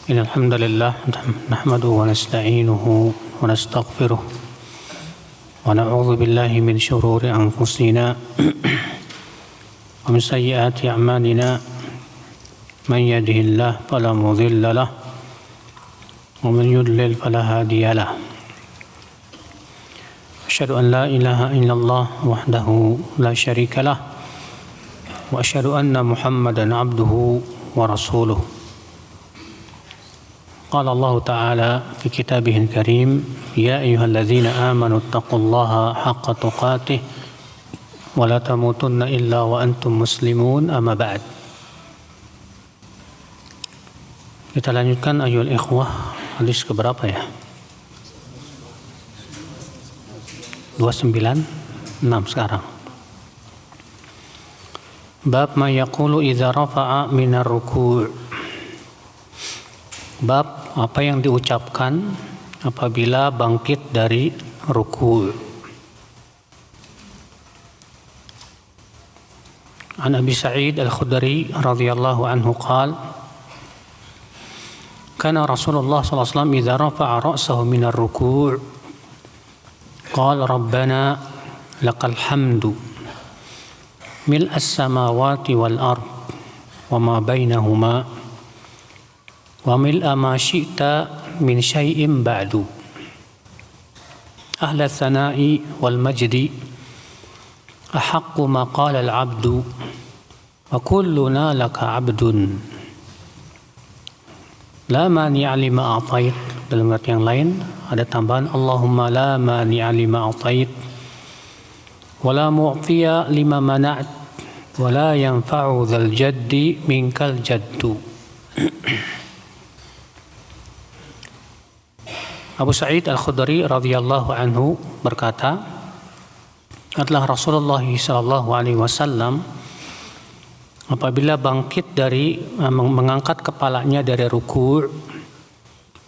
إن الحمد لله نحمده ونستعينه ونستغفره ونعوذ بالله من شرور أنفسنا ومن سيئات أعمالنا من يهده الله فلا مضل له ومن يضلل فلا هادي له أشهد أن لا إله إلا الله وحده لا شريك له وأشهد أن محمدا عبده ورسوله قال الله تعالى في كتابه الكريم يا أيها الذين آمنوا اتقوا الله حق تقاته ولا تموتن إلا وأنتم مسلمون أما بعد. Kita lanjutkan ayol ikhwah, hadis keberapa ya? 296 sekarang. Bab ma yaqulu idza rafa'a minar ruku'. Bab apa yang diucapkan apabila bangkit dari ruku'. An Abi Sa'id Al-Khudri radhiyallahu anhu qala kana Rasulullah sallallahu alaihi wasallam idza rafa'a ra'sahu minar ruku' qala rabbana lakal hamdu mil'as samawati wal ard wa ma bainahuma wa mil'a ma syi'ta min syai'in ba'du ahla thana'i wal majdi ahaqqu ma qala al-'abdu wa kulluna laka 'abdun la mani'a lima a'tait. Dalam ayat yang lain ada tambahan Allahumma la mani'a lima a'tait wa la mu'tiya lima mana'at wa la yanfa'u dzal jaddi minkal jaddu. Abu Sa'id Al-Khudri radhiyallahu anhu berkata, adalah Rasulullah sallallahu alaihi wasallam apabila bangkit dari mengangkat kepalanya dari ruku',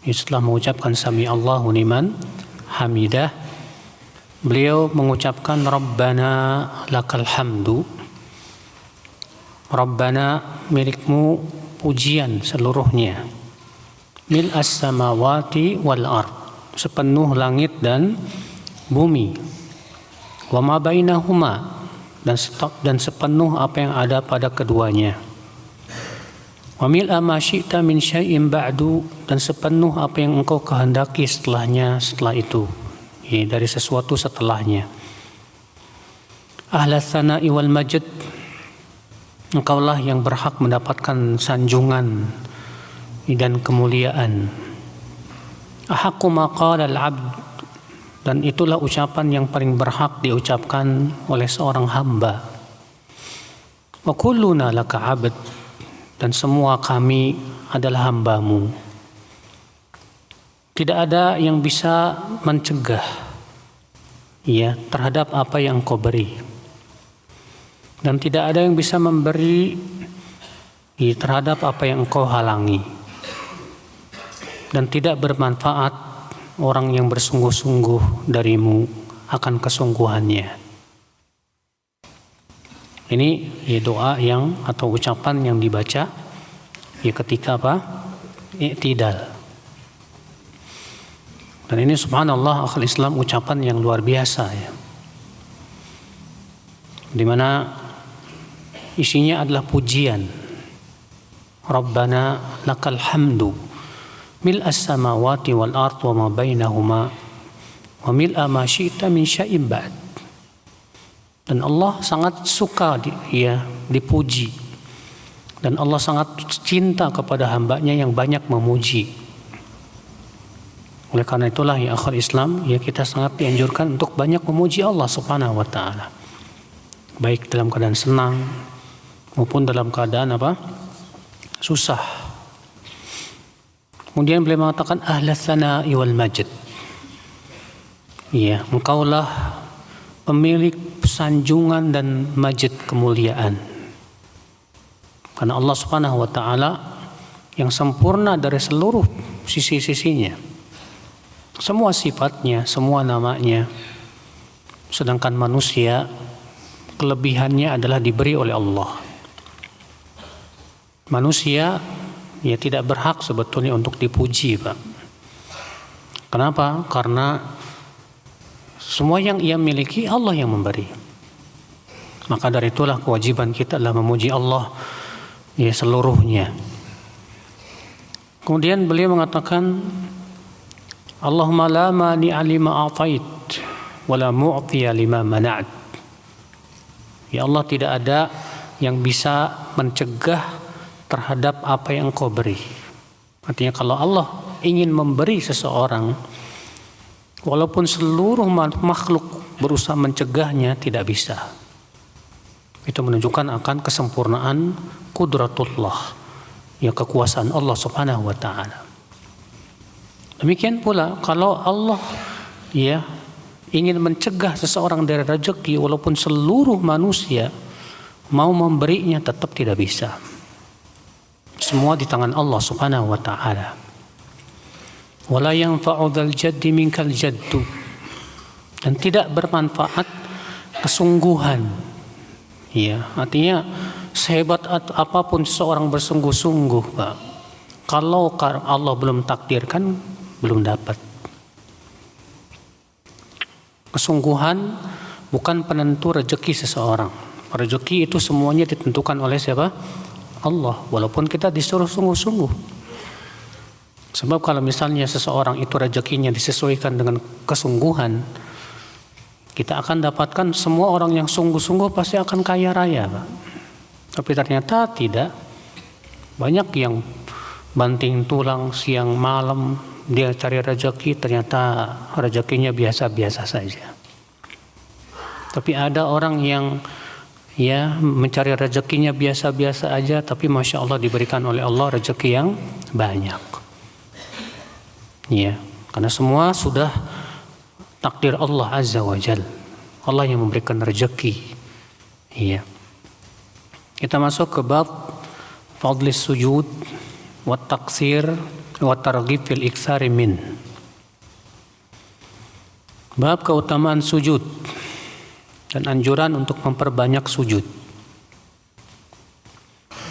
setelah mengucapkan sami Allahu liman hamidah, beliau mengucapkan Rabbana lakal hamdu. Rabbana, milikmu pujian seluruhnya, mil'as samawati wal ard, sepenuh langit dan bumi, wa ma bainahuma, dan sepenuh apa yang ada pada keduanya, wa mil'a ma syi'ta min syai'in ba'du, dan sepenuh apa yang engkau kehendaki setelahnya, setelah itu, dari sesuatu setelahnya. Ahla tsana'i wal majd, engkaulah yang berhak mendapatkan sanjungan dan kemuliaan. Ahaqqu ma qala al-'abd, dan itulah ucapan yang paling berhak diucapkan oleh seorang hamba. Wa kulluna laka 'abd, dan semua kami adalah hambamu. Tidak ada yang bisa mencegah terhadap apa yang engkau beri, dan tidak ada yang bisa memberi terhadap apa yang engkau halangi, dan tidak bermanfaat orang yang bersungguh-sungguh darimu akan kesungguhannya. Ini doa yang atau ucapan yang dibaca ketika i'tidal. Dan ini subhanallah akhul Islam, ucapan yang luar biasa di mana isinya adalah pujian. Rabbana lakal hamdu mil'as samawati wal ard wa ma bainahuma wa mil'a ma syi'ta min syai'in ba'd. Dan Allah sangat suka dipuji, dan Allah sangat cinta kepada hambanya yang banyak memuji. Oleh karena itulah akhir Islam, kita sangat dianjurkan untuk banyak memuji Allah Subhanahu wa taala, baik dalam keadaan senang maupun dalam keadaan susah. Kemudian beliau mengatakan ahla tsana'i wal majd. Engkaulah pemilik sanjungan dan majd, kemuliaan. Karena Allah Subhanahu wa taala yang sempurna dari seluruh sisi-sisinya, semua sifatnya, semua namanya. Sedangkan manusia kelebihannya adalah diberi oleh Allah. Manusia ya tidak berhak sebetulnya untuk dipuji, Pak. Kenapa? Karena semua yang ia miliki Allah yang memberi. Maka dari itulah kewajiban kita adalah memuji Allah ya seluruhnya. Kemudian beliau mengatakan, Allahumma la mani'a lima a'tait wa la mu'tiya lima mana'at. Ya Allah, tidak ada yang bisa mencegah terhadap apa yang Engkau beri. Artinya kalau Allah ingin memberi seseorang, walaupun seluruh makhluk berusaha mencegahnya, tidak bisa. Itu menunjukkan akan kesempurnaan qudratullah, ya kekuasaan Allah Subhanahu wa taala. Demikian pula kalau Allah ya ingin mencegah seseorang dari rezeki, walaupun seluruh manusia mau memberinya, tetap tidak bisa. Semua di tangan Allah Subhanahu wa taala. Wala yanfa'u dzal jaddi minkal jaddu. Dan tidak bermanfaat kesungguhan. Ya, artinya sehebat apapun seseorang bersungguh-sungguh, Pak, kalau Allah belum takdirkan, belum dapat. Kesungguhan bukan penentu rezeki seseorang. Rezeki itu semuanya ditentukan oleh siapa? Allah, walaupun kita disuruh sungguh-sungguh. Sebab kalau misalnya seseorang itu rezekinya disesuaikan dengan kesungguhan, kita akan dapatkan semua orang yang sungguh-sungguh pasti akan kaya raya, Pak. Tapi ternyata tidak. Banyak yang banting tulang siang malam, dia cari rezeki, ternyata rezekinya biasa-biasa saja. Tapi ada orang yang ya mencari rezekinya biasa-biasa aja, tapi Masya Allah diberikan oleh Allah rezeki yang banyak. Ya, karena semua sudah takdir Allah Azza wa Jal. Allah yang memberikan rezeki. Iya. Kita masuk ke bab fadlis sujud wa taksir wa targhib fil iksari min. Bab keutamaan sujud dan anjuran untuk memperbanyak sujud.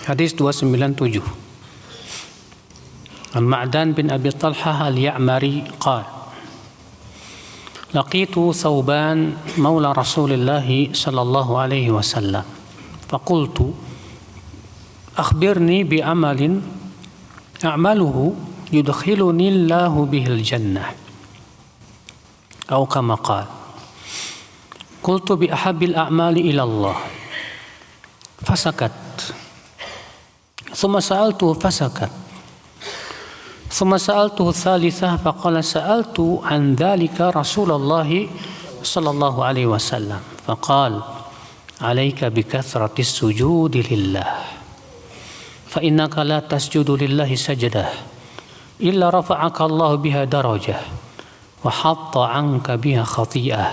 Hadis 297. Al-Ma'dan bin Abi Talhah al-Ya'mari qala لقيت ثوبان مولى رسول الله صلى الله عليه وسلم فقلت أخبرني بعمل أعمله يدخلني الله به الجنة أو كما قال قلت بأحب الأعمال إلى الله فسكت ثم سألته فسكت ثم سألته الثالثة فقال سألت عن ذلك رسول الله صلى الله عليه وسلم فقال عليك بكثرة السجود لله فإنك لا تسجد لله سجدة إلا رفعك الله بها درجة وحط عنك بها خطيئة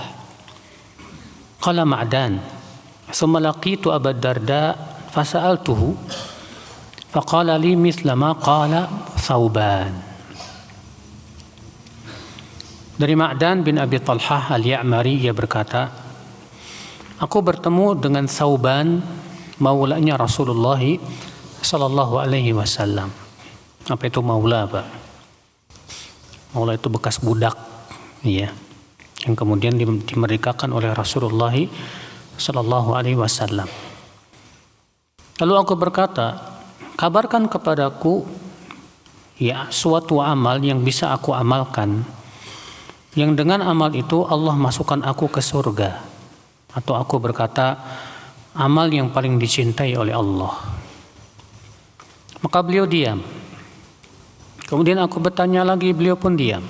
قال معدان ثم لقيت أبا الدرداء فسألته فقال لي مثل ما قال ثوبان. Dari Ma'dan bin Abi Talhah al-Ya'mari, ia berkata, aku bertemu dengan Thauban, maulanya Rasulullah sallallahu alaihi wasallam. Apa itu maula, Pak? Maula itu bekas budak, ya, yang kemudian dimerdekakan oleh Rasulullah sallallahu alaihi wasallam. Lalu aku berkata, kabarkan kepadaku ya suatu amal yang bisa aku amalkan, yang dengan amal itu Allah masukkan aku ke surga. Atau aku berkata, amal yang paling dicintai oleh Allah. Maka beliau diam. Kemudian aku bertanya lagi, beliau pun diam.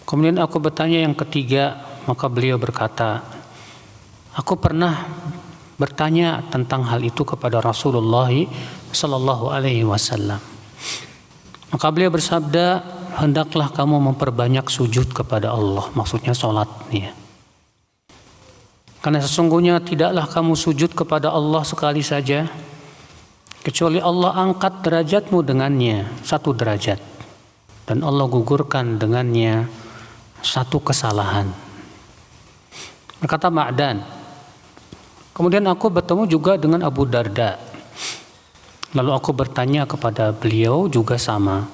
Kemudian aku bertanya yang ketiga, maka beliau berkata, aku pernah bertanya tentang hal itu kepada Rasulullah sallallahu alaihi wasallam. Maka beliau bersabda, hendaklah kamu memperbanyak sujud kepada Allah, maksudnya salat ya. Karena sesungguhnya tidaklah kamu sujud kepada Allah sekali saja, kecuali Allah angkat derajatmu dengannya 1 derajat, dan Allah gugurkan dengannya 1 kesalahan. Berkata Ma'dan, kemudian aku bertemu juga dengan Abu Darda. Lalu aku bertanya kepada beliau juga sama.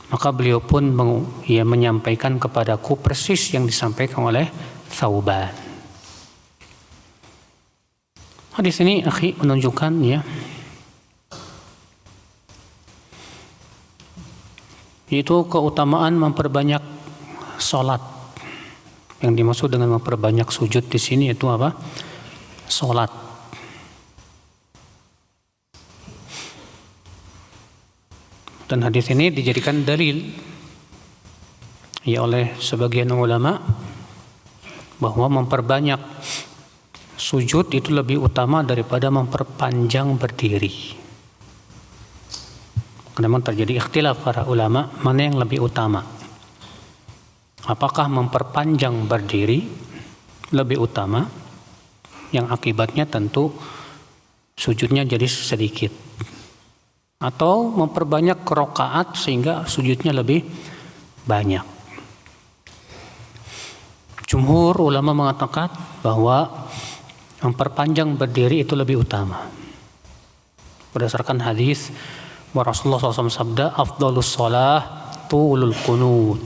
Maka beliau pun menyampaikan kepadaku persis yang disampaikan oleh Thauban. Hadis ini akhi menunjukkan yaitu keutamaan memperbanyak sholat. Yang dimaksud dengan memperbanyak sujud di sini itu apa? Sholat. Dan hadis ini dijadikan dalil oleh sebagian ulama bahwa memperbanyak sujud itu lebih utama daripada memperpanjang berdiri. Memang terjadi ikhtilaf para ulama mana yang lebih utama. Apakah memperpanjang berdiri lebih utama, yang akibatnya tentu sujudnya jadi sedikit, atau memperbanyak rakaat sehingga sujudnya lebih banyak? Jumhur ulama mengatakan bahwa memperpanjang berdiri itu lebih utama. Berdasarkan hadis Rasulullah SAW sabda, afdhalus shalah tulul qunut.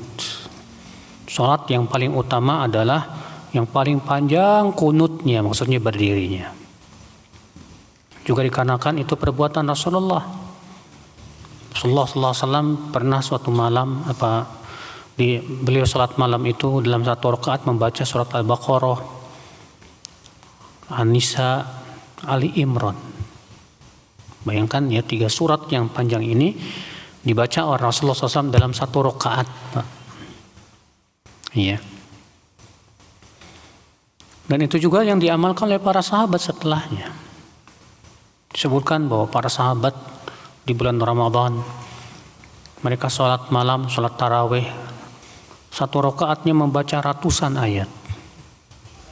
Salat yang paling utama adalah yang paling panjang kunutnya, maksudnya berdirinya. Juga dikarenakan itu perbuatan Rasulullah. Rasulullah SAW pernah suatu malam beliau salat malam itu dalam satu rakaat membaca surat Al-Baqarah, An-Nisa, Ali Imran. Bayangkan 3 surat yang panjang ini dibaca oleh Rasulullah SAW dalam satu rakaat, Pak. Iya. Dan itu juga yang diamalkan oleh para sahabat setelahnya. Disebutkan bahwa para sahabat di bulan Ramadan mereka sholat malam, sholat tarawih, satu rakaatnya membaca ratusan ayat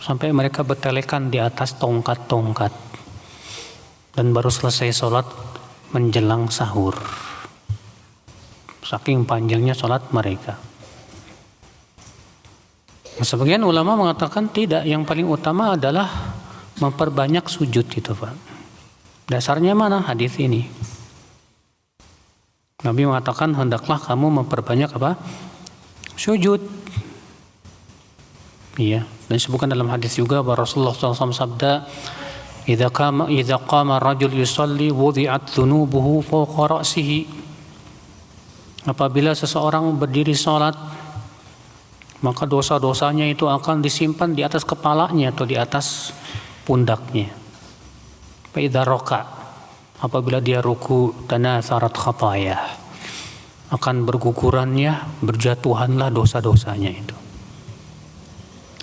sampai mereka bertelekan di atas tongkat-tongkat, dan baru selesai sholat menjelang sahur. Saking panjangnya sholat mereka. Sebagian ulama mengatakan tidak, yang paling utama adalah memperbanyak sujud itu, Pak. Dasarnya mana hadis ini? Nabi mengatakan hendaklah kamu memperbanyak sujud. Iya, dan disebutkan dalam hadis juga bahwa Rasulullah SAW sabda, idza qama rajul yusalli wudi'at dhunubuhu fawqa ra'sihi. Apabila seseorang berdiri salat, maka dosa-dosanya itu akan disimpan di atas kepalanya atau di atas pundaknya. Fa idza raka, apabila dia ruku, tanatsarat khataya, akan bergugurannya, berjatuhanlah dosa-dosanya itu.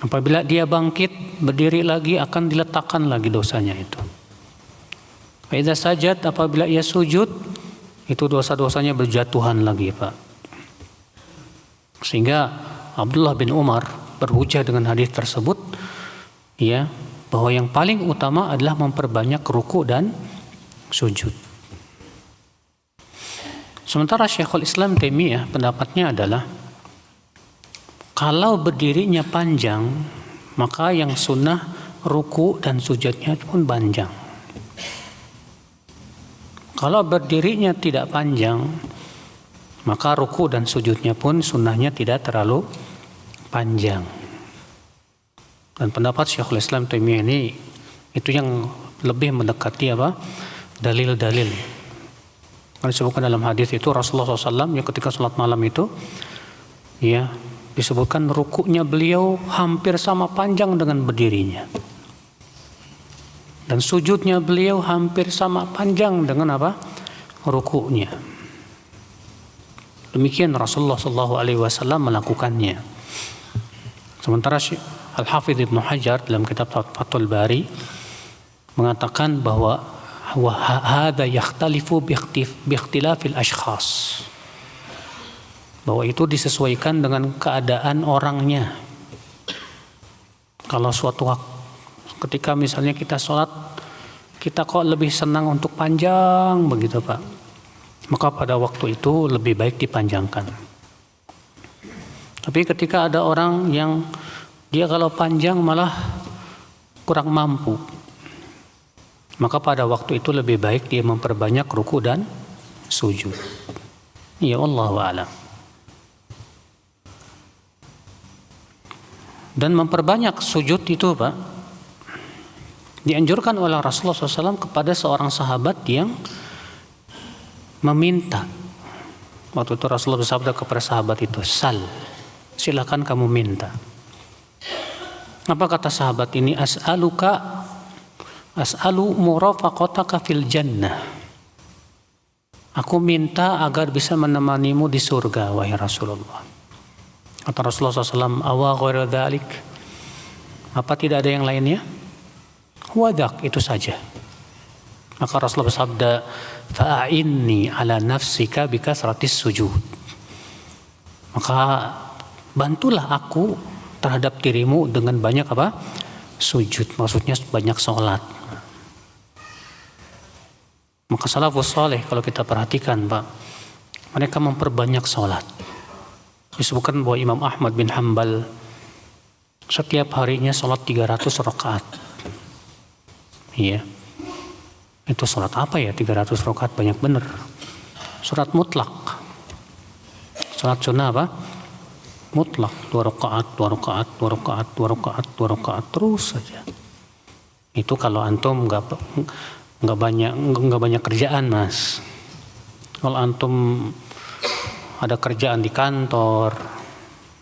Apabila dia bangkit, berdiri lagi, akan diletakkan lagi dosanya itu. Fa idza sajad, apabila ia sujud, itu dosa-dosanya berjatuhan lagi, Pak. Sehingga Abdullah bin Umar berhujah dengan hadis tersebut, bahwa yang paling utama adalah memperbanyak ruku dan sujud. Sementara Syekhul Islam Taimiyah pendapatnya adalah kalau berdirinya panjang, maka yang sunnah ruku dan sujudnya pun panjang. Kalau berdirinya tidak panjang, maka ruku dan sujudnya pun sunnahnya tidak terlalu panjang. Dan pendapat Syekhul Islam Taimiyah ini itu yang lebih mendekati dalil-dalil. Karena disebutkan dalam hadis itu Rasulullah SAW yang ketika sholat malam itu disebutkan rukuknya beliau hampir sama panjang dengan berdirinya, dan sujudnya beliau hampir sama panjang dengan rukuknya. Demikian Rasulullah SAW melakukannya. Sementara Al-Hafidh Ibnu Hajar dalam kitab Fathul Bari mengatakan bahwa hadza yakhtalifu bi ikhtilafil ashkhas, bahwa itu disesuaikan dengan keadaan orangnya. Kalau suatu ketika misalnya kita sholat, kita kok lebih senang untuk panjang begitu, Pak, maka pada waktu itu lebih baik dipanjangkan. Tapi ketika ada orang yang dia kalau panjang malah kurang mampu, maka pada waktu itu lebih baik dia memperbanyak ruku dan sujud. Ya Allah a'lam. Dan memperbanyak sujud itu Pak, dianjurkan oleh Rasulullah SAW kepada seorang sahabat yang meminta. Waktu itu Rasulullah bersabda kepada sahabat itu, sal, silakan kamu minta. Apa kata sahabat ini? As'alu murafaqataka fil jannah. Aku minta agar bisa menemanimu di surga, wahai Rasulullah. Kata Rasulullah SAW, awa ghairu dzalik. Apa tidak ada yang lainnya? Wadak, itu saja. Maka Rasulullah bersabda, fa'inni ala nafsika bikasratis sujud. Maka bantulah aku terhadap dirimu dengan banyak apa? Sujud, maksudnya banyak sholat. Maka salafus saleh kalau kita perhatikan Pak, mereka memperbanyak sholat. Disebutkan bahwa Imam Ahmad bin Hanbal setiap harinya sholat 300 rakaat. Iya. Itu sholat apa ya 300 rakaat, banyak bener. Sholat mutlak. Sholat sunnah apa? Mutlak, 2 rakaat, 2 rakaat, 2 rakaat, 2 rakaat, 2 rakaat, terus saja. Itu kalau antum nggak banyak kerjaan Mas. Kalau antum ada kerjaan di kantor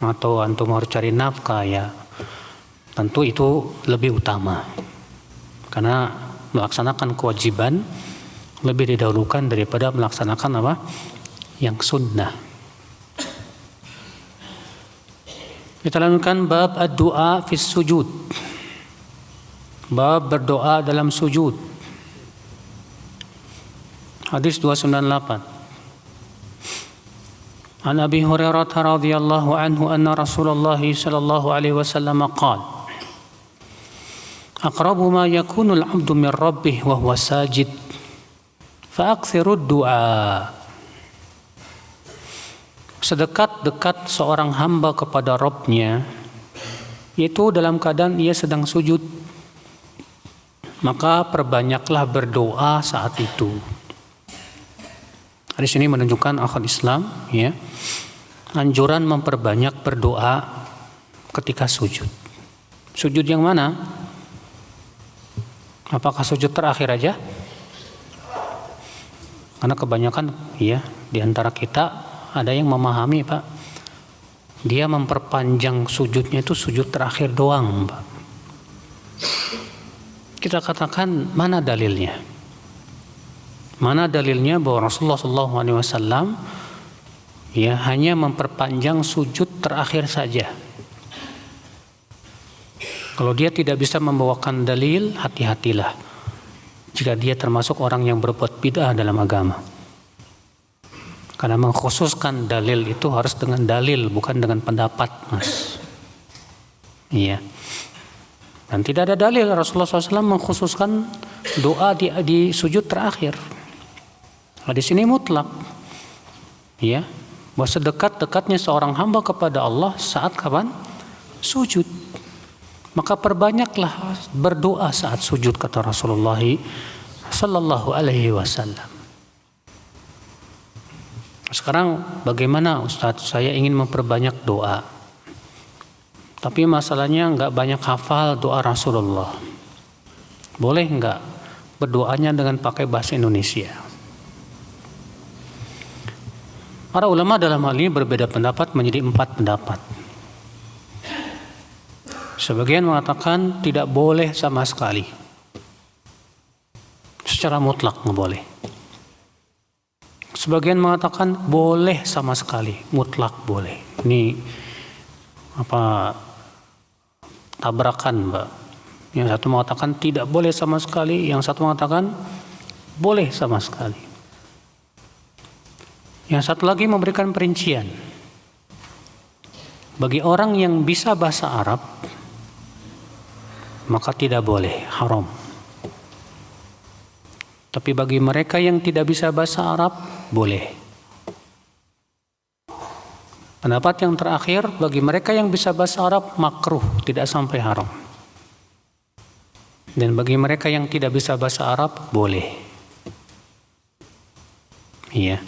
atau antum harus cari nafkah, ya tentu itu lebih utama. Karena melaksanakan kewajiban lebih didahulukan daripada melaksanakan apa? Yang sunnah. Kita lanjutkan bab ad-du'a fis sujud. Bab berdoa dalam sujud. Hadis 298. An Abi Hurairah radhiyallahu anhu anna Rasulullah sallallahu alaihi wasallam qala aqrabu ma yakunu al-'abdu min rabbih wa huwa sajid fa'akthiru ad-du'a. Sedekat-dekat seorang hamba kepada Rabb-nya yaitu dalam keadaan ia sedang sujud, maka perbanyaklah berdoa saat itu. Hadis ini menunjukkan akhwat Islam, ya, anjuran memperbanyak berdoa ketika sujud. Sujud yang mana? Apakah sujud terakhir aja? Karena kebanyakan, ya, di antara kita ada yang memahami, Pak, dia memperpanjang sujudnya itu sujud terakhir doang, Pak. Kita katakan mana dalilnya? Mana dalilnya bahwa Rasulullah SAW ya hanya memperpanjang sujud terakhir saja? Kalau dia tidak bisa membawakan dalil, hati-hatilah jika dia termasuk orang yang berbuat bid'ah dalam agama. Karena mengkhususkan dalil itu harus dengan dalil, bukan dengan pendapat, Mas. Iya. Dan tidak ada dalil Rasulullah SAW mengkhususkan doa di sujud terakhir. Di sini mutlak, ya, bahwa sedekat-dekatnya seorang hamba kepada Allah saat kapan? Sujud. Maka perbanyaklah berdoa saat sujud, kata Rasulullah sallallahu alaihi wasallam. Sekarang bagaimana Ustaz? Saya ingin memperbanyak doa, tapi masalahnya nggak banyak hafal doa Rasulullah. Boleh nggak berdoanya dengan pakai bahasa Indonesia? Para ulama dalam hal ini berbeda pendapat menjadi 4 pendapat. Sebagian mengatakan tidak boleh sama sekali. Secara mutlak nggak boleh. Sebagian mengatakan boleh sama sekali, mutlak boleh. Ini apa tabrakan, Mbak. Yang satu mengatakan tidak boleh sama sekali, yang satu mengatakan boleh sama sekali. Yang satu lagi memberikan perincian. Bagi orang yang bisa bahasa Arab, maka tidak boleh, haram. Tapi bagi mereka yang tidak bisa bahasa Arab, boleh. Pendapat yang terakhir, bagi mereka yang bisa bahasa Arab, makruh, tidak sampai haram. Dan bagi mereka yang tidak bisa bahasa Arab, boleh. Iya.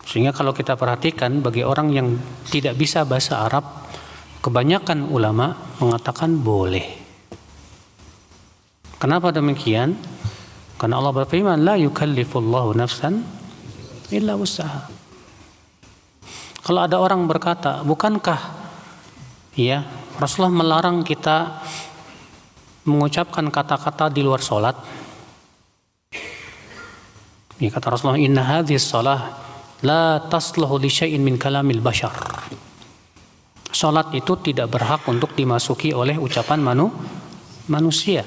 Sehingga kalau kita perhatikan, bagi orang yang tidak bisa bahasa Arab, kebanyakan ulama mengatakan boleh. Kenapa demikian? Karena Allah berfirman, la yukallifullahu nafsan illa wus'aha. Kalau ada orang berkata, bukankah ya Rasulullah melarang kita mengucapkan kata-kata di luar sholat? Ya, kata Rasulullah, inna hadhihi shalah la tasluhu li syai'in min kalamil bashar. Sholat itu tidak berhak untuk dimasuki oleh ucapan manusia.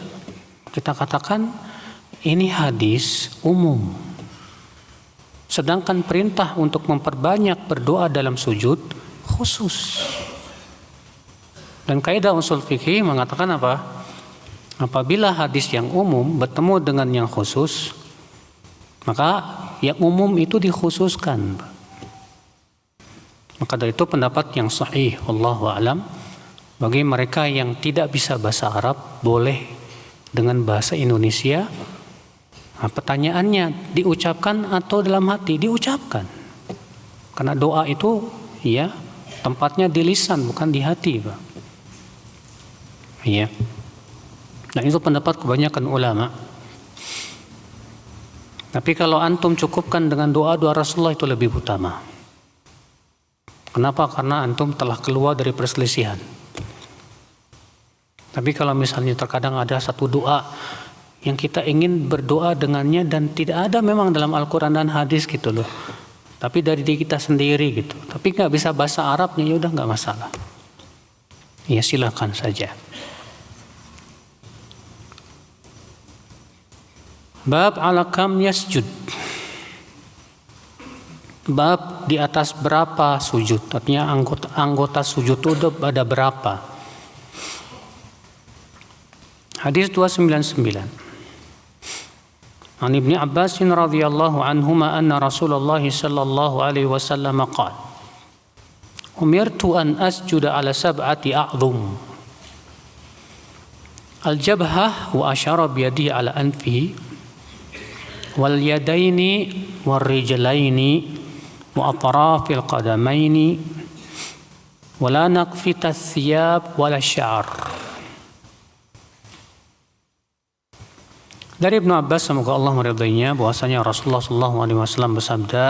Kita katakan ini hadis umum. Sedangkan perintah untuk memperbanyak berdoa dalam sujud khusus. Dan kaidah usul fikih mengatakan apa? Apabila hadis yang umum bertemu dengan yang khusus, maka yang umum itu dikhususkan. Maka dari itu pendapat yang sahih, wallahu a'lam, bagi mereka yang tidak bisa bahasa Arab boleh dengan bahasa Indonesia. Nah, pertanyaannya, diucapkan atau dalam hati? Diucapkan. Karena doa itu ya tempatnya di lisan, bukan di hati, Pak. Iya. Nah, itu pendapat kebanyakan ulama. Tapi kalau antum cukupkan dengan doa-doa Rasulullah itu lebih utama. Kenapa? Karena antum telah keluar dari perselisihan. Tapi kalau misalnya terkadang ada satu doa yang kita ingin berdoa dengannya dan tidak ada memang dalam Al-Quran dan hadis gitu loh, tapi dari diri kita sendiri gitu, tapi nggak bisa bahasa Arabnya, ya udah nggak masalah, ya silakan saja. Bab ala kam yasjud. Bab di atas berapa sujud, artinya anggota sujud itu ada berapa. Hadis 299. An Ibnu Abbas radhiyallahu anhuma anna Rasulullah sallallahu alaihi wasallam qala umirtu an asjuda ala sab'ati a'dhum al-jabhah wa asyara bi yadihi ala anfihi wal yadaini war rijlaini wa atrafil qadamaini wa la naqfita thiyab wala sya'r. Dari Ibnu Abbas, semoga Allah meridainya, bahwasanya Rasulullah SAW bersabda,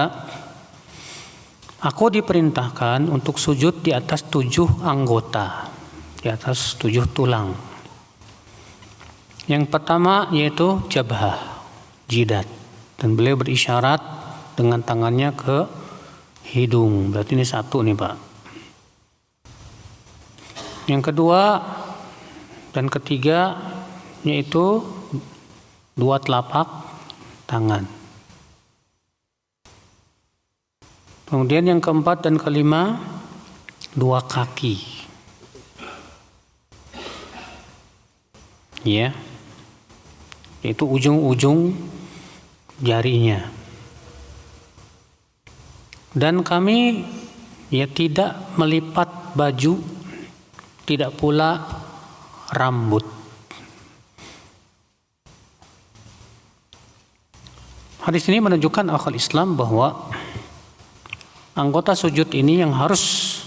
aku diperintahkan untuk sujud di atas 7 anggota, di atas 7 tulang. Yang pertama yaitu jabhah, jidat, dan beliau berisyarat dengan tangannya ke hidung. Berarti ini 1 nih Pak. Yang kedua dan ketiga yaitu 2 telapak tangan. Kemudian yang keempat dan kelima 2 kaki. Ya. Yaitu ujung-ujung jarinya. Dan kami ya tidak melipat baju, tidak pula rambut. Hadis ini menunjukkan akal Islam bahwa anggota sujud ini yang harus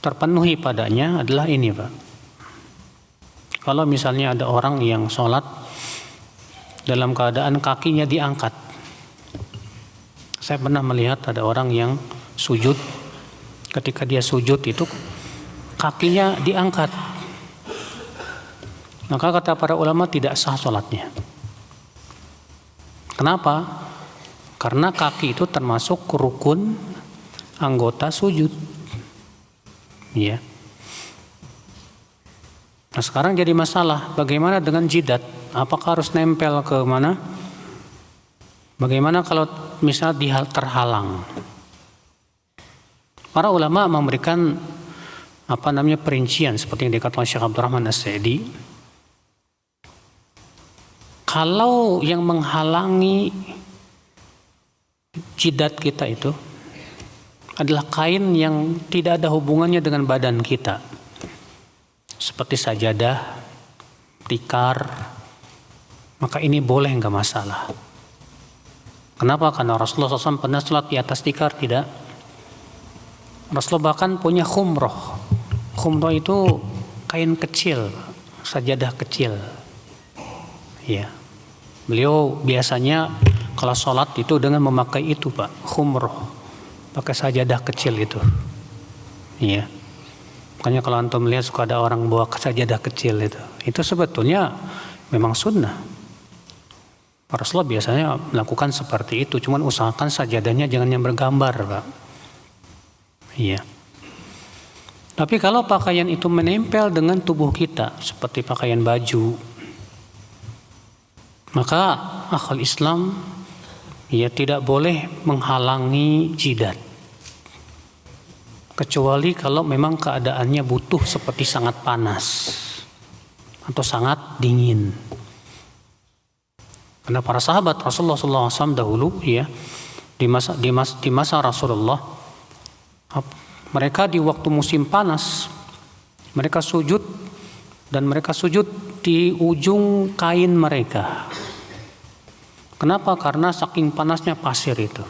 terpenuhi padanya adalah ini Pak. Kalau misalnya ada orang yang sholat dalam keadaan kakinya diangkat. Saya pernah melihat ada orang yang sujud, ketika dia sujud itu kakinya diangkat. Maka kata para ulama tidak sah sholatnya. Kenapa? Karena kaki itu termasuk rukun anggota sujud. Ya. Nah sekarang jadi masalah, bagaimana dengan jidat? Apakah harus nempel ke mana? Bagaimana kalau misalnya terhalang? Para ulama memberikan perincian seperti yang dikatakan Syekh Abdurrahman As-Sa'di. Kalau yang menghalangi jidat kita itu adalah kain yang tidak ada hubungannya dengan badan kita, seperti sajadah, tikar, maka ini boleh, nggak masalah. Kenapa? Karena Rasulullah SAW pernah sholat di atas tikar? Tidak. Rasulullah bahkan punya khumroh. Khumroh itu kain kecil, sajadah kecil. Ya, beliau biasanya kalau sholat itu dengan memakai itu, Pak, khumroh, pakai sajadah kecil itu. Iya. Makanya kalau antum melihat suka ada orang bawa sajadah kecil itu sebetulnya memang sunnah. Rasulullah biasanya melakukan seperti itu, cuman usahakan sajadahnya jangan yang bergambar, Pak. Iya. Tapi kalau pakaian itu menempel dengan tubuh kita, seperti pakaian baju, maka akal Islam tidak boleh menghalangi jidat. Kecuali kalau memang keadaannya butuh seperti sangat panas atau sangat dingin. Karena para sahabat Rasulullah SAW dahulu di masa Rasulullah, mereka di waktu musim panas mereka sujud, dan mereka sujud di ujung kain mereka. Kenapa? Karena saking panasnya pasir itu.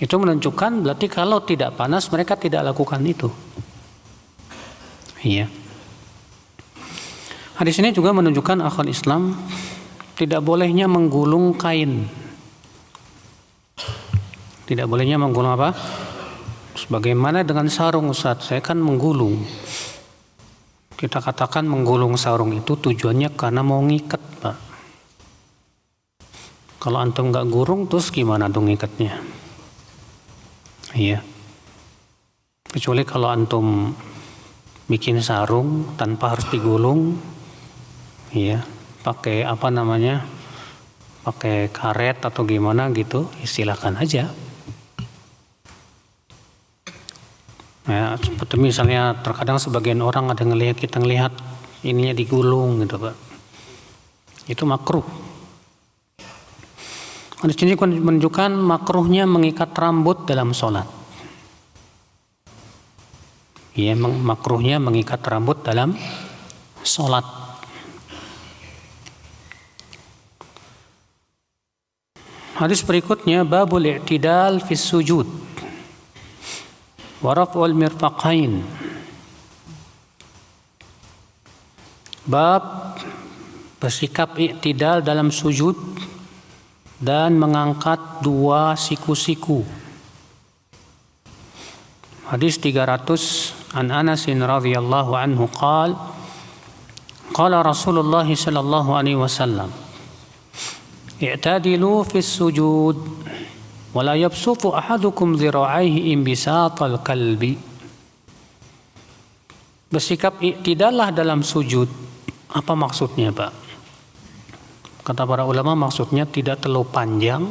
Itu menunjukkan berarti kalau tidak panas mereka tidak lakukan itu. Iya. Hadis ini juga menunjukkan akal Islam tidak bolehnya menggulung kain. Tidak bolehnya menggulung apa? Sebagaimana dengan sarung, Ustaz, saya kan menggulung. Kita katakan menggulung sarung itu tujuannya karena mau ngikat, Pak. Kalau antum nggak gulung, terus gimana dong ngikatnya? Iya. Kecuali kalau antum bikin sarung tanpa harus digulung, iya, pakai pakai karet atau gimana gitu, silakan aja. Ya, seperti misalnya terkadang sebagian orang ada kita ngelihat ininya digulung gitu, Pak. Itu makruh. Di sini menunjukkan makruhnya mengikat rambut dalam sholat. Ya, makruhnya mengikat rambut dalam sholat. Hadis berikutnya, babul i'tidal fis sujud wa raf'ul mirfaqain. Bab bersikap i'tidal dalam sujud dan mengangkat dua siku-siku. Hadis 300, an Anas radhiyallahu anhu qala Rasulullah sallallahu alaihi wasallam, i'tadilu fis sujud wa la yabsutu ahadukum dhira'aihi imbisatal kalbi. Bersikap i'tidallah dalam sujud. Apa maksudnya, Pak? Kata para ulama, maksudnya tidak terlalu panjang,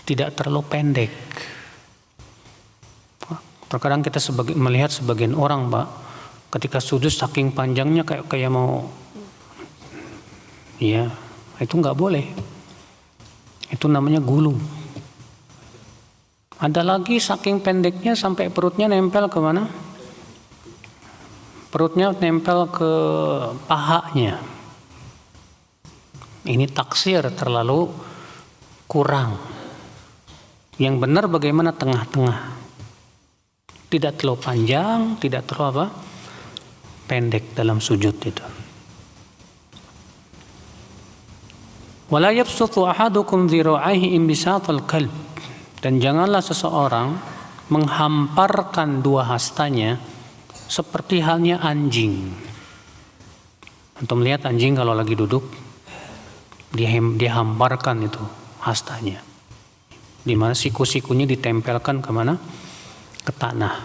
tidak terlalu pendek. Terkadang kita melihat sebagian orang, Pak, ketika sujud saking panjangnya kayak mau, ya, itu nggak boleh. Itu namanya gulung. Ada lagi saking pendeknya sampai perutnya nempel ke mana? Perutnya nempel ke pahanya. Ini taksir, terlalu kurang. Yang benar bagaimana tengah-tengah. Tidak terlalu panjang, tidak terlalu pendek dalam sujud itu. Wala yabsutu ahadukum dhira'aihi imbisatal kalb. Dan janganlah seseorang menghamparkan dua hastanya seperti halnya anjing. Untuk melihat anjing kalau lagi duduk, dia hamparkan itu hastanya, di mana siku-sikunya ditempelkan kemana? Ke tanah.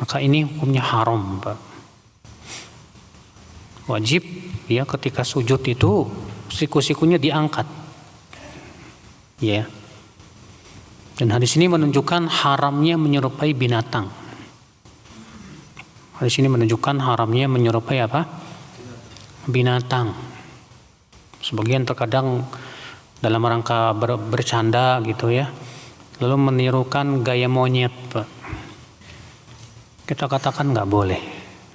Maka ini hukumnya haram, Pak. Wajib ya ketika sujud itu siku-sikunya diangkat, ya. Dan hadis ini menunjukkan haramnya menyerupai binatang. Hadis ini menunjukkan haramnya menyerupai apa? Binatang. Sebagian terkadang dalam rangka bercanda gitu ya, lalu menirukan gaya monyet, Pak. Kita katakan nggak boleh.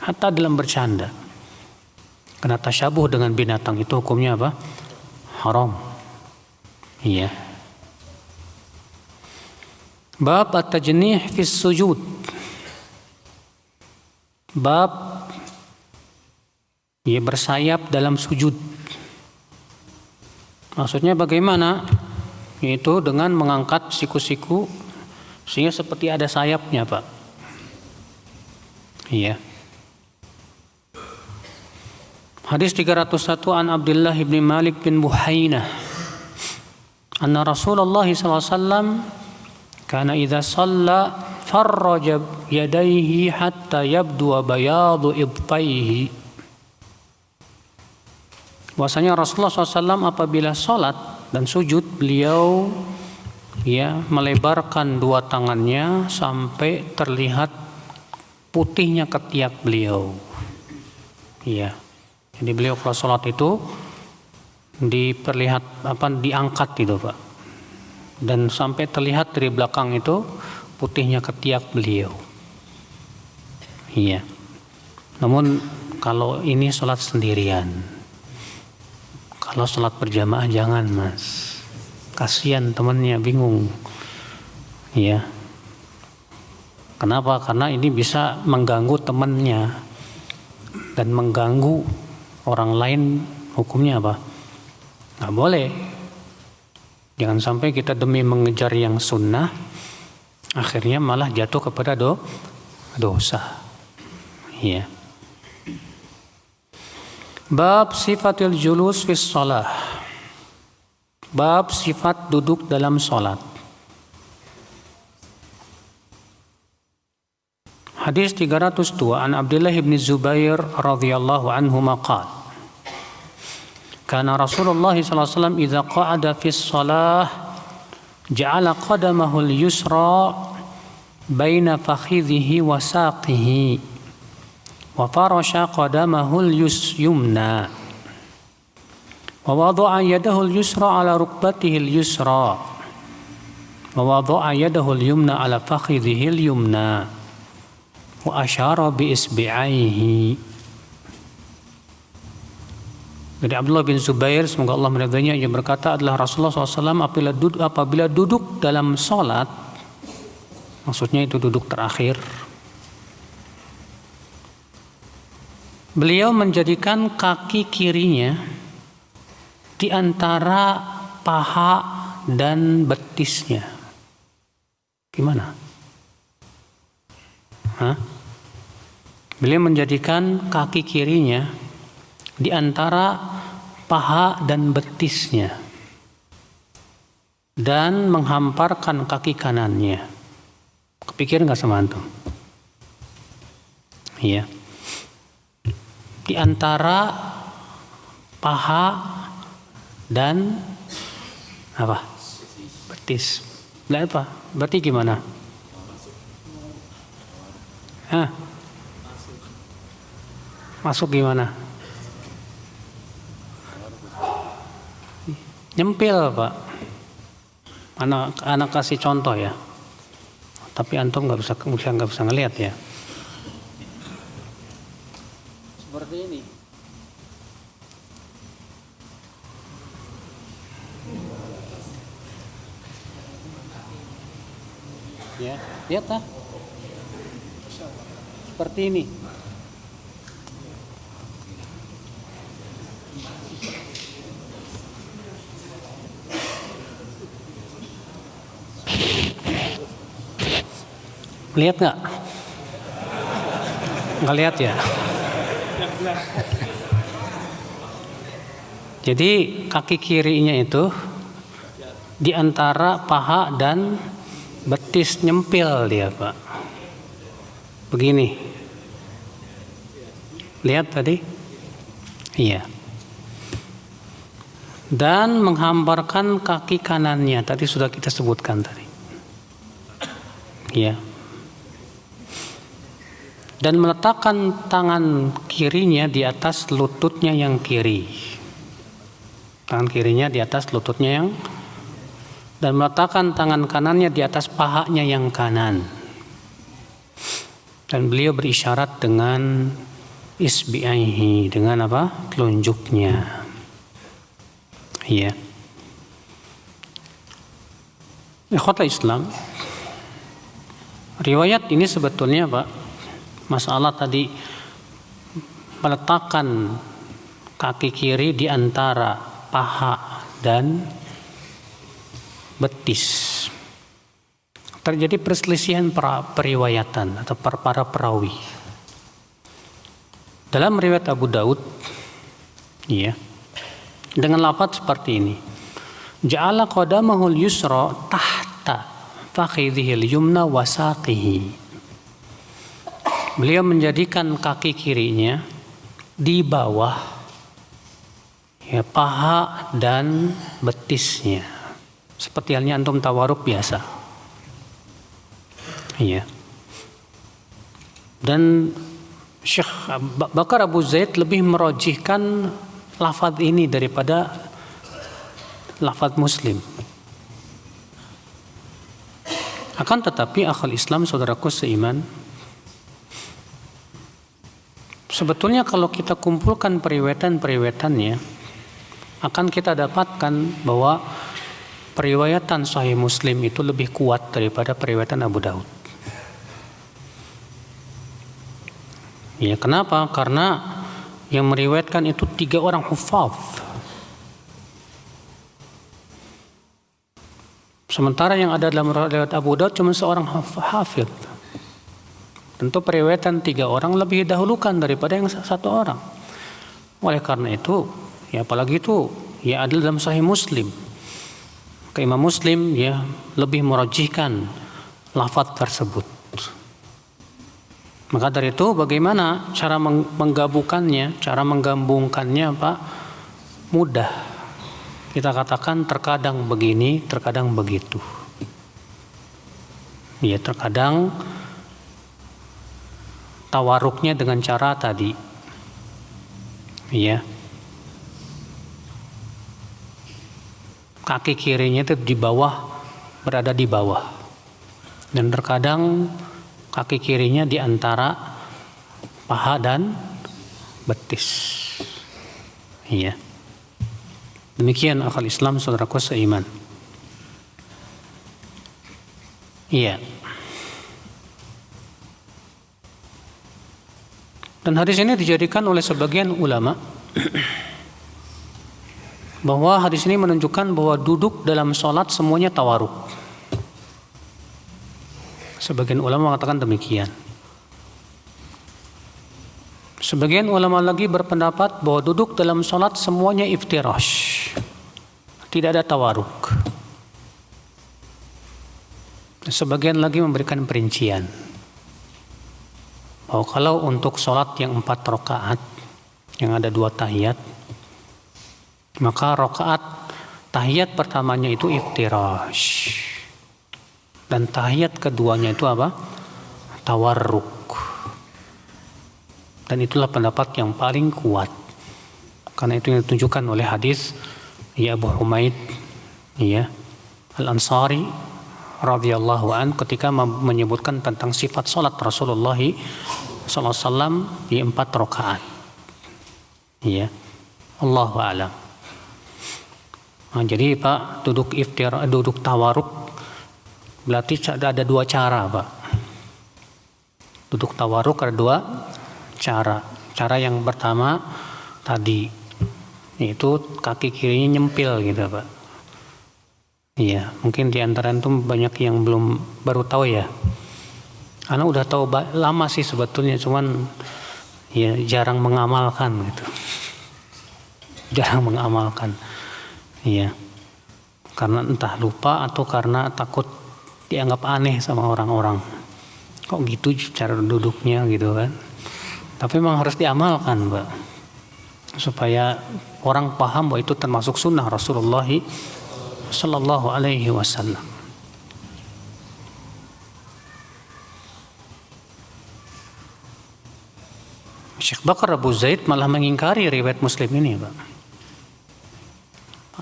hatta dalam bercanda. Karena tasyabuh dengan binatang itu hukumnya apa? Haram. Iya. Bab at-tajnih fi sujud. Bab bersayap dalam sujud. Maksudnya bagaimana? Yaitu dengan mengangkat siku-siku sehingga seperti ada sayapnya, Pak. Iya. Hadis 301 an Abdullah bin Malik bin Buhainah anna Rasulullah SAW kana idza shalla farraja yadayhi hatta yabdu bayadu ibtaihi. Bahwasanya Rasulullah SAW apabila sholat dan sujud, beliau melebarkan dua tangannya sampai terlihat putihnya ketiak beliau. Iya. Jadi beliau kalau sholat itu diangkat itu, Pak. Dan sampai terlihat dari belakang itu putihnya ketiak beliau. Iya. Namun kalau ini sholat sendirian, kalau sholat berjamaah jangan, Mas. Kasihan temannya, bingung. Iya. Kenapa? Karena ini bisa mengganggu temannya dan mengganggu orang lain. Hukumnya apa? Nggak boleh. Jangan sampai kita demi mengejar yang sunnah akhirnya malah jatuh kepada dosa. Iya. Bab sifatil julus fis shalah. Bab sifat duduk dalam salat. Hadis 302 an Abdullah bin Zubair radhiyallahu anhu qala kana Rasulullah sallallahu alaihi wasallam idza qa'ada fis shalah ja'ala qadamahu al-yusra baina fakhidhihi wa saqihi wa farasha qadamahu al-yumna wa wada'a yadahu al-yusra ala rukbatihi al-yusra wa wada'a yadahu al-yumna ala fakhidhihi al-yumna wa asyara bi isbi'aihi. Dari Abdullah bin Zubair, semoga Allah meridainya, ia berkata adalah Rasulullah SAW apabila duduk dalam sholat, maksudnya itu duduk terakhir, beliau menjadikan kaki kirinya di antara paha dan betisnya. Gimana? Beliau menjadikan kaki kirinya di antara paha dan betisnya dan menghamparkan kaki kanannya. Kepikiran nggak sama antum? Iya. Di antara paha dan apa? Betis. Apa? Berarti gimana? Masuk gimana? Nyempil, Pak. Anak kasih contoh ya. Tapi antum nggak bisa ngelihat ya. Seperti ini. Ya, lihat lah. Seperti ini. Lihat nggak? Nggak lihat ya? Jadi kaki kirinya itu di antara paha dan betis, nyempil dia, Pak. Begini. Lihat tadi? Iya. Dan menghamparkan kaki kanannya, tadi sudah kita sebutkan tadi. Iya. Dan meletakkan tangan kirinya di atas lututnya yang kiri. Tangan kirinya di atas lututnya yang, dan meletakkan tangan kanannya di atas pahanya yang kanan. Dan beliau berisyarat dengan isbi'aihi, dengan apa? Telunjuknya. Iya. Ikhwatul Islam, riwayat ini sebetulnya Pak, masalah tadi meletakkan kaki kiri di antara paha dan betis. Terjadi perselisihan periwayatan atau para perawi. Dalam riwayat Abu Daud, ya, dengan lafaz seperti ini. Ja'ala qadamahul yusra tahta fakhidhil yumna wa saqihi. Beliau menjadikan kaki kirinya di bawah ya, paha dan betisnya. Seperti halnya antum tawaruk biasa. Iya. Dan Syekh Bakar Abu Zaid lebih merojihkan lafaz ini daripada lafaz Muslim. Akan tetapi akhul Islam, saudaraku seiman, sebetulnya kalau kita kumpulkan periwayatan-periwayatannya, akan kita dapatkan bahwa periwayatan Sahih Muslim itu lebih kuat daripada periwayatan Abu Daud. Ya, kenapa? Karena yang meriwayatkan itu 3 orang hufaz. Sementara yang ada dalam riwayat Abu Daud cuma seorang hafidh. Tentu periwayatan 3 orang lebih didahulukan daripada yang 1 orang. Oleh karena itu, ya apalagi itu ya ada dalam Sahih Muslim. Imam Muslim ya lebih merajihkan lafaz tersebut. Maka dari itu bagaimana cara menggabungkannya, cara menggabungkannya Pak? Mudah. Kita katakan terkadang begini, terkadang begitu. Ya, terkadang tawaruknya dengan cara tadi. Ya. Kaki kirinya itu di bawah, berada di bawah. Dan terkadang kaki kirinya di antara paha dan betis. Iya. Demikian akal Islam, saudaraku seiman. Iya. Dan hadis ini dijadikan oleh sebagian ulama bahwa hadis ini menunjukkan bahwa duduk dalam sholat semuanya tawaruk. Sebagian ulama mengatakan demikian. Sebagian ulama lagi berpendapat bahwa duduk dalam sholat semuanya iftirash, tidak ada tawaruk. Sebagian lagi memberikan perincian bahwa kalau untuk sholat yang 4 rakaat yang ada 2 tahiyat, maka rakaat tahiyat pertamanya itu iftirash. Dan tahiyat keduanya itu apa? Tawarruk. Dan itulah pendapat yang paling kuat. Karena itu yang ditunjukkan oleh hadis ya Abu Humaid ya Al-Ansari radhiyallahu an ketika menyebutkan tentang sifat salat Rasulullah SAW di 4 rakaat. Ya. Allahu a'lam. Nah, jadi Pak, duduk tawaruk berarti ada 2 cara Pak. Duduk tawaruk ada 2 cara. Cara yang pertama tadi yaitu kaki kirinya nyempil gitu Pak. Iya, mungkin di antara itu banyak yang baru tahu ya. Anak udah tahu lama sih sebetulnya, cuman ya jarang mengamalkan gitu. Jarang mengamalkan. Iya. Karena entah lupa atau karena takut dianggap aneh sama orang-orang. Kok gitu cara duduknya gitu kan. Tapi memang harus diamalkan Pak. Supaya orang paham bahwa itu termasuk sunnah Rasulullah sallallahu alaihi wasallam. Syekh Bakar Abu Zaid malah mengingkari riwayat Muslim ini Pak.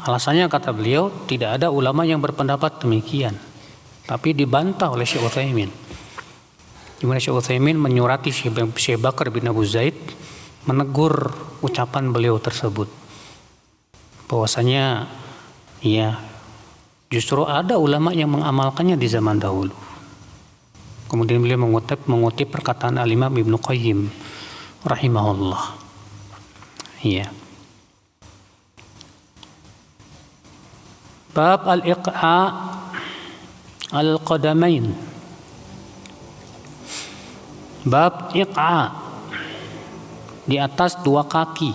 Alasannya kata beliau tidak ada ulama yang berpendapat demikian. Tapi dibantah oleh Syekh Utsaimin. Di mana Syekh Utsaimin menyurati Syekh Bakar bin Abu Zaid menegur ucapan beliau tersebut. Bahwasanya ya justru ada ulama yang mengamalkannya di zaman dahulu. Kemudian beliau mengutip perkataan Al-Imam Ibnu Qayyim rahimahullah. Iya. Bab al-iqa' al-qadamain. Bab iqa' di atas dua kaki.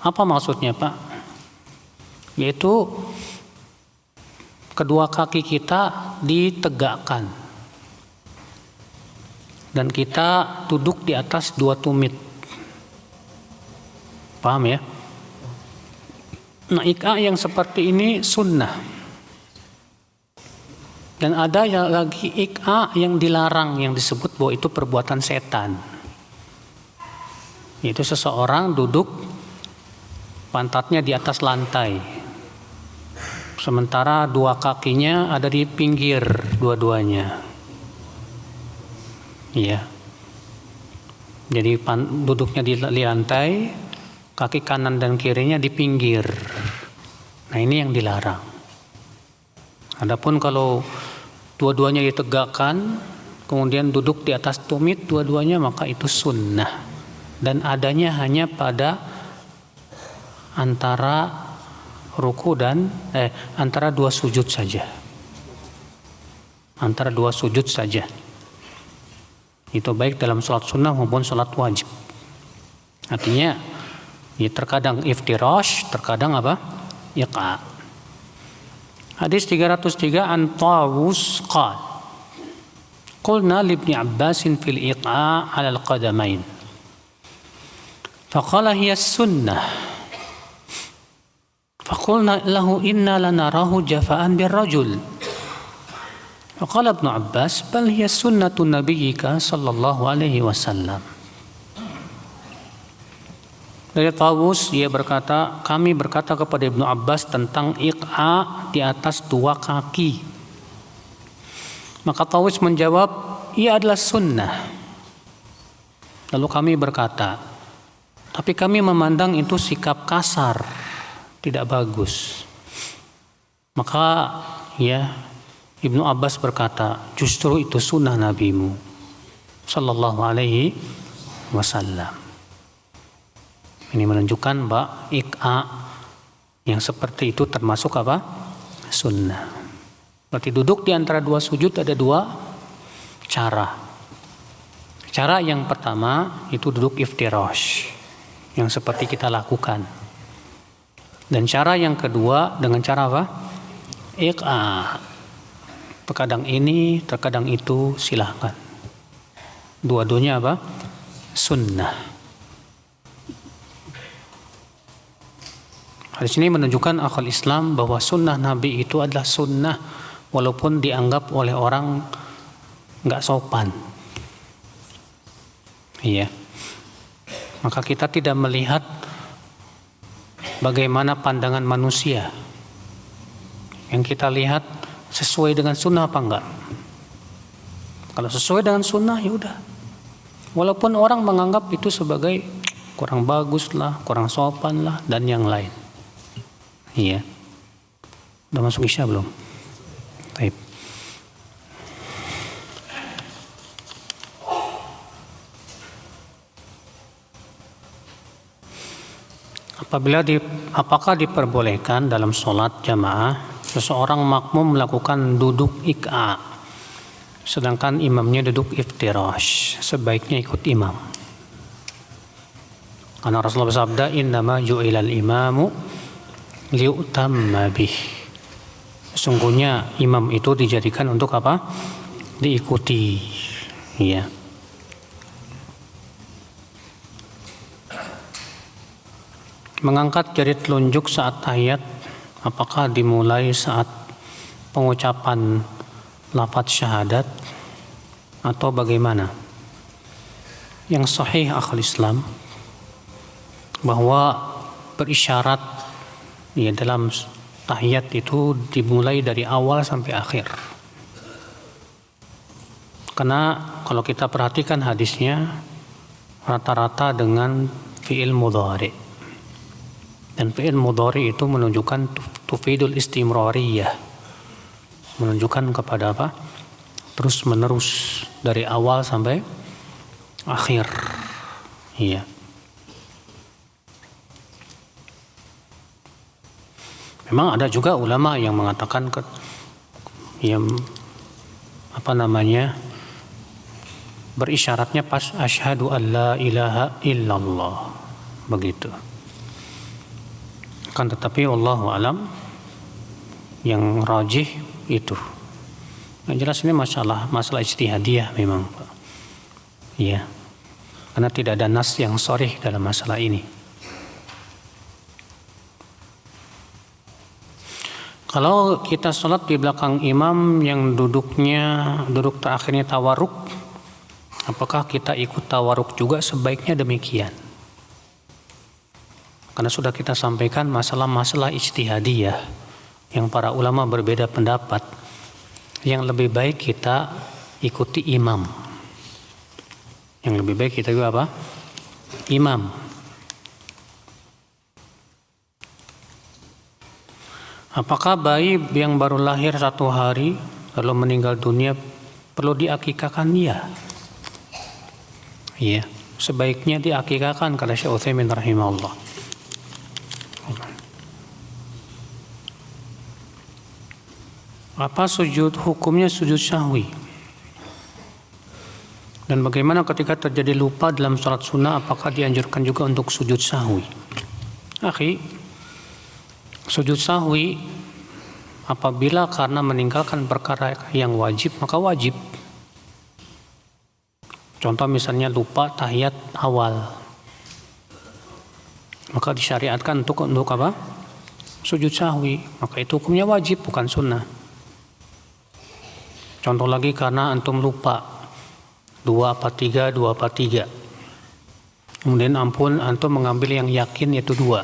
Apa maksudnya, Pak? Yaitu kedua kaki kita ditegakkan dan kita duduk di atas dua tumit. Paham ya? Nah, iqa' yang seperti ini sunnah. Dan ada lagi iqa' yang dilarang, yang disebut bahwa itu perbuatan setan. Yaitu seseorang duduk pantatnya di atas lantai, sementara dua kakinya ada di pinggir dua-duanya. Iya. Jadi duduknya di lantai, kaki kanan dan kirinya di pinggir. Nah, ini yang dilarang. Adapun kalau dua-duanya ditegakkan, kemudian duduk di atas tumit dua-duanya, maka itu sunnah. Dan adanya hanya pada antara ruku dan antara dua sujud saja. Antara dua sujud saja. Itu baik dalam sholat sunnah maupun sholat wajib. Artinya ya terkadang iftirash, terkadang apa? Iqa'. Hadis 303 an Tawus qala qulna li Ibni Abbasin fil iqa' 'ala al-qadamain. Faqala hiya sunnah. فقلنا له إنا لنراه جفاء بالرجل فقال ابن عباس بل هي سنة نبيك صلى الله عليه وسلم. Dari Tawus, ia berkata, kami berkata kepada Ibnu Abbas tentang iqa' di atas dua kaki. Maka Tawus menjawab, ia adalah sunnah. Lalu kami berkata, tapi kami memandang itu sikap kasar, tidak bagus. Maka ya Ibnu Abbas berkata, justru itu sunnah nabimu sallallahu alaihi wasallam. Ini menunjukkan bahwa iqa' yang seperti itu termasuk apa? Sunnah. Berarti duduk di antara dua sujud ada dua cara. Cara yang pertama itu duduk iftirash, yang seperti kita lakukan. Dan cara yang kedua dengan cara apa? Iqa'. Terkadang ini, terkadang itu, silahkan. Dua-duanya apa? Sunnah. Hadis ini menunjukkan akal Islam bahwa sunnah Nabi itu adalah sunnah walaupun dianggap oleh orang nggak sopan. Iya. Maka kita tidak melihat bagaimana pandangan manusia. Yang kita lihat sesuai dengan sunnah apa enggak. Kalau sesuai dengan sunnah ya udah. Walaupun orang menganggap itu sebagai kurang bagus lah, kurang sopan lah, dan yang lain. Iya. Udah masuk Isya belum? Baik. Apakah diperbolehkan dalam sholat jamaah seseorang makmum melakukan duduk iqa' sedangkan imamnya duduk iftirash? Sebaiknya ikut imam. Karena Rasulullah bersabda, innama ju'ilal imamu liutamma bih. Sesungguhnya imam itu dijadikan untuk apa? Diikuti. Ya. Mengangkat jari telunjuk saat tahiyat, apakah dimulai saat pengucapan lafaz syahadat atau bagaimana? Yang sahih akal Islam bahwa berisyarat ya dalam tahiyat itu dimulai dari awal sampai akhir. Karena kalau kita perhatikan hadisnya, rata-rata dengan fi'il mudhari. Dan fi'il mudhari itu menunjukkan tufidul istimrariyah. Menunjukkan kepada apa? Terus menerus dari awal sampai akhir. Iya. Memang ada juga ulama yang mengatakan yang berisyaratnya pas asyhadu an la ilaha illallah begitu. Kan tetapi wallahu alam yang rajih itu. Yang jelas ini masalah ijtihadiyah memang, Pak. Iya. Karena tidak ada nas yang sharih dalam masalah ini. Kalau kita sholat di belakang imam yang duduk terakhirnya tawaruk, apakah kita ikut tawaruk juga? Sebaiknya demikian. Karena sudah kita sampaikan masalah-masalah ijtihadiyah yang para ulama berbeda pendapat. Yang lebih baik kita ikuti imam. Yang lebih baik kita juga apa? Imam. Apakah bayi yang baru lahir 1 hari lalu meninggal dunia perlu diakikahkan? Iya, sebaiknya diakikahkan kata Syekh Utsaimin rahimahullah. Apa hukumnya sujud sahwi? Dan bagaimana ketika terjadi lupa dalam sholat sunnah, apakah dianjurkan juga untuk sujud sahwi? Akhi, sujud sahwi apabila karena meninggalkan perkara yang wajib, maka wajib. Contoh misalnya lupa tahiyat awal, maka disyariatkan untuk apa? Sujud sahwi. Maka itu hukumnya wajib, bukan sunnah. Contoh lagi karena antum lupa 2/3, kemudian antum mengambil yang yakin yaitu 2.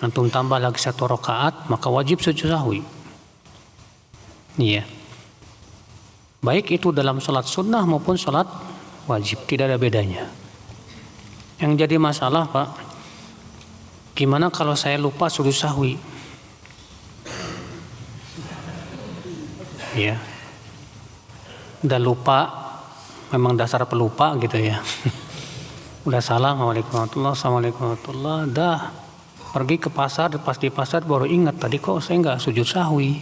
Antum tambah lagi 1 rakaat, maka wajib sujud sahwi. Iya. Baik itu dalam sholat sunnah maupun sholat wajib, tidak ada bedanya. Yang jadi masalah, Pak, gimana kalau saya lupa sujud sahwi? Iya. Udah lupa, memang dasar pelupa gitu ya. Udah salah, assalamualaikum warahmatullahi, dah. Pergi ke pasar, pas di pasar baru ingat tadi kok saya nggak sujud sahwi.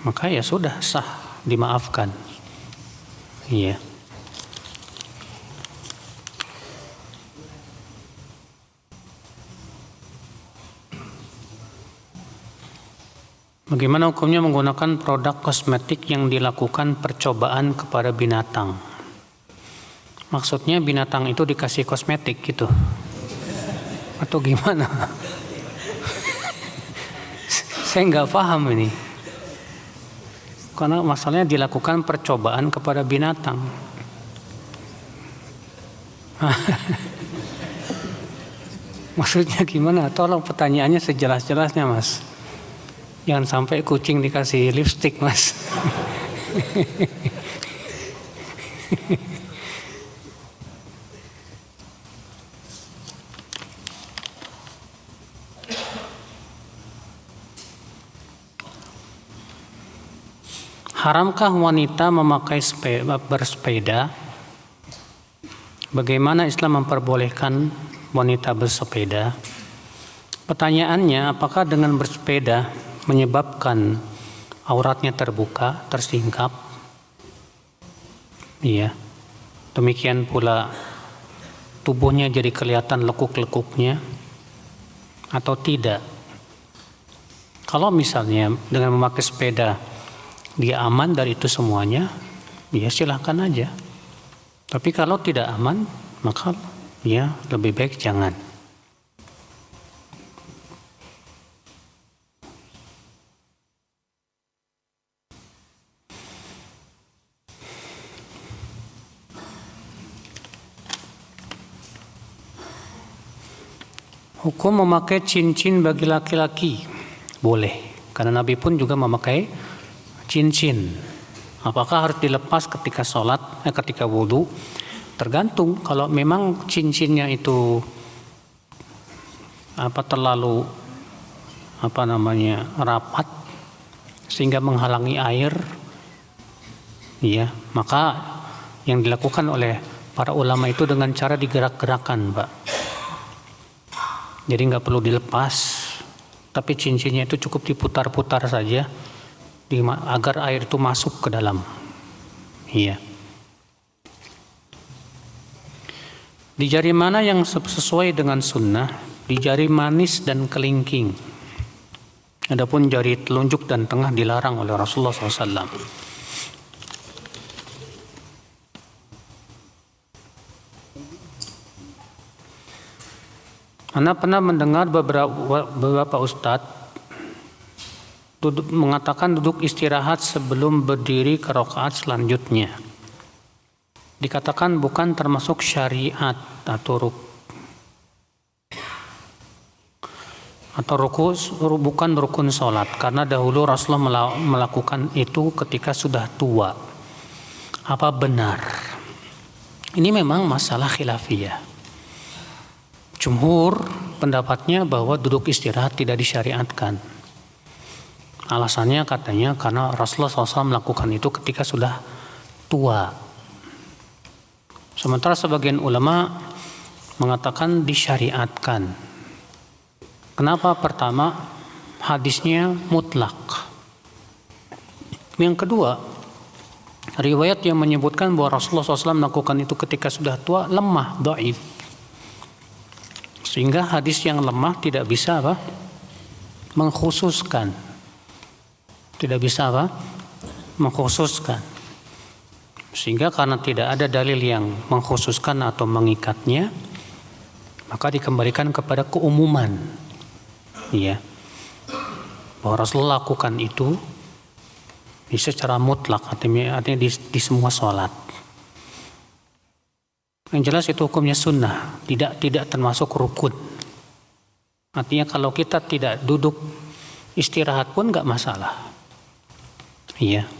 Maka ya sudah sah, dimaafkan. Iya. Bagaimana hukumnya menggunakan produk kosmetik yang dilakukan percobaan kepada binatang? Maksudnya binatang itu dikasih kosmetik gitu? Atau gimana? Saya nggak paham ini. Karena masalahnya dilakukan percobaan kepada binatang. Maksudnya gimana? Tolong pertanyaannya sejelas-jelasnya, Mas. Jangan sampai kucing dikasih lipstik, Mas. Haramkah wanita memakai bersepeda? Bagaimana Islam memperbolehkan wanita bersepeda? Pertanyaannya, apakah dengan bersepeda menyebabkan auratnya terbuka, tersingkap? Iya. Demikian pula tubuhnya jadi kelihatan lekuk-lekuknya atau tidak? Kalau misalnya dengan memakai sepeda dia aman dari itu semuanya, ya silahkan aja. Tapi kalau tidak aman, maka ya lebih baik jangan. Hukum memakai cincin bagi laki-laki boleh, karena Nabi pun juga memakai cincin. Apakah harus dilepas ketika sholat, ketika wudhu? Tergantung, kalau memang cincinnya itu terlalu rapat sehingga menghalangi air, ya, maka yang dilakukan oleh para ulama itu dengan cara digerak-gerakan, Pak. Jadi nggak perlu dilepas, tapi cincinnya itu cukup diputar-putar saja agar air itu masuk ke dalam. Iya. Di jari mana yang sesuai dengan sunnah? Di jari manis dan kelingking. Adapun jari telunjuk dan tengah dilarang oleh Rasulullah SAW. Anda pernah mendengar beberapa ustadz mengatakan duduk istirahat sebelum berdiri ke rakaat selanjutnya. Dikatakan bukan termasuk syariat atau bukan rukun sholat, karena dahulu Rasulullah melakukan itu ketika sudah tua. Apa benar? Ini memang masalah khilafiyah. Jumhur pendapatnya bahwa duduk istirahat tidak disyariatkan. Alasannya katanya karena Rasulullah SAW melakukan itu ketika sudah tua. Sementara sebagian ulama mengatakan disyariatkan. Kenapa? Pertama, hadisnya mutlak. Yang kedua, riwayat yang menyebutkan bahwa Rasulullah SAW melakukan itu ketika sudah tua lemah, dhaif. Sehingga hadis yang lemah tidak bisa mengkhususkan. Tidak bisa mengkhususkan. Sehingga karena tidak ada dalil yang mengkhususkan atau mengikatnya, maka dikembalikan kepada keumuman. Ya. Bahwa Rasulullah lakukan itu secara mutlak, artinya di semua sholat. Yang jelas itu hukumnya sunnah, tidak termasuk rukun. Artinya kalau kita tidak duduk istirahat pun nggak masalah. Iya.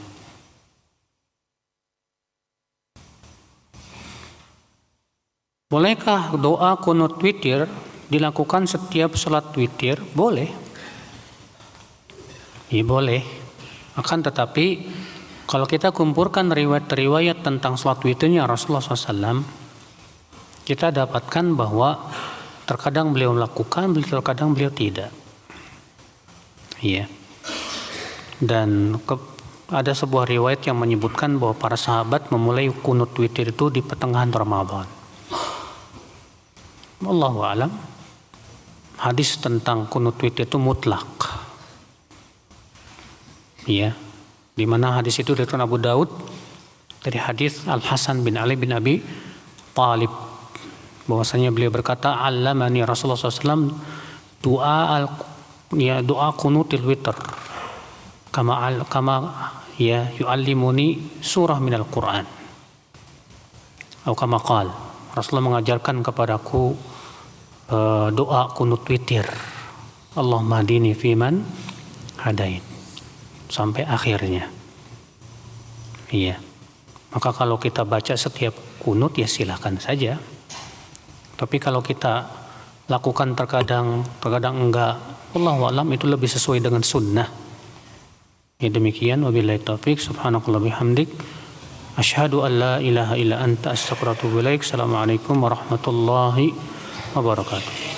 Bolehkah doa qunut witir dilakukan setiap sholat witir? Boleh. Iya boleh. Akan tetapi kalau kita kumpulkan riwayat-riwayat tentang sholat witirnya Rasulullah SAW, kita dapatkan bahwa terkadang beliau melakukan, terkadang beliau tidak. Iya. Dan ada sebuah riwayat yang menyebutkan bahwa para sahabat memulai qunut witir itu di pertengahan Ramadan. Wallahu a'lam. Hadis tentang qunut witir itu mutlak. Iya. Di mana hadis itu dari Abu Daud dari hadis Al Hasan bin Ali bin Abi Thalib, bahwasanya beliau berkata, "Allamani Rasulullah SAW doa qunutil witr kama yu'allimuni surah minal Quran." Atau kama qala, Rasulullah mengajarkan kepadaku doa qunut witir, Allahumma hadini fiman hadait, sampai akhirnya. Iya. Maka kalau kita baca setiap qunut ya silakan saja. Tapi kalau kita lakukan terkadang enggak, wallahu a'lam, itu lebih sesuai dengan sunnah. Ya demikian, wabillahi taufik, subhanakallah bihamdik, asyhadu an la ilaha illa anta astaghfiruka wa atubu ilaik. Assalamualaikum warahmatullahi wabarakatuh.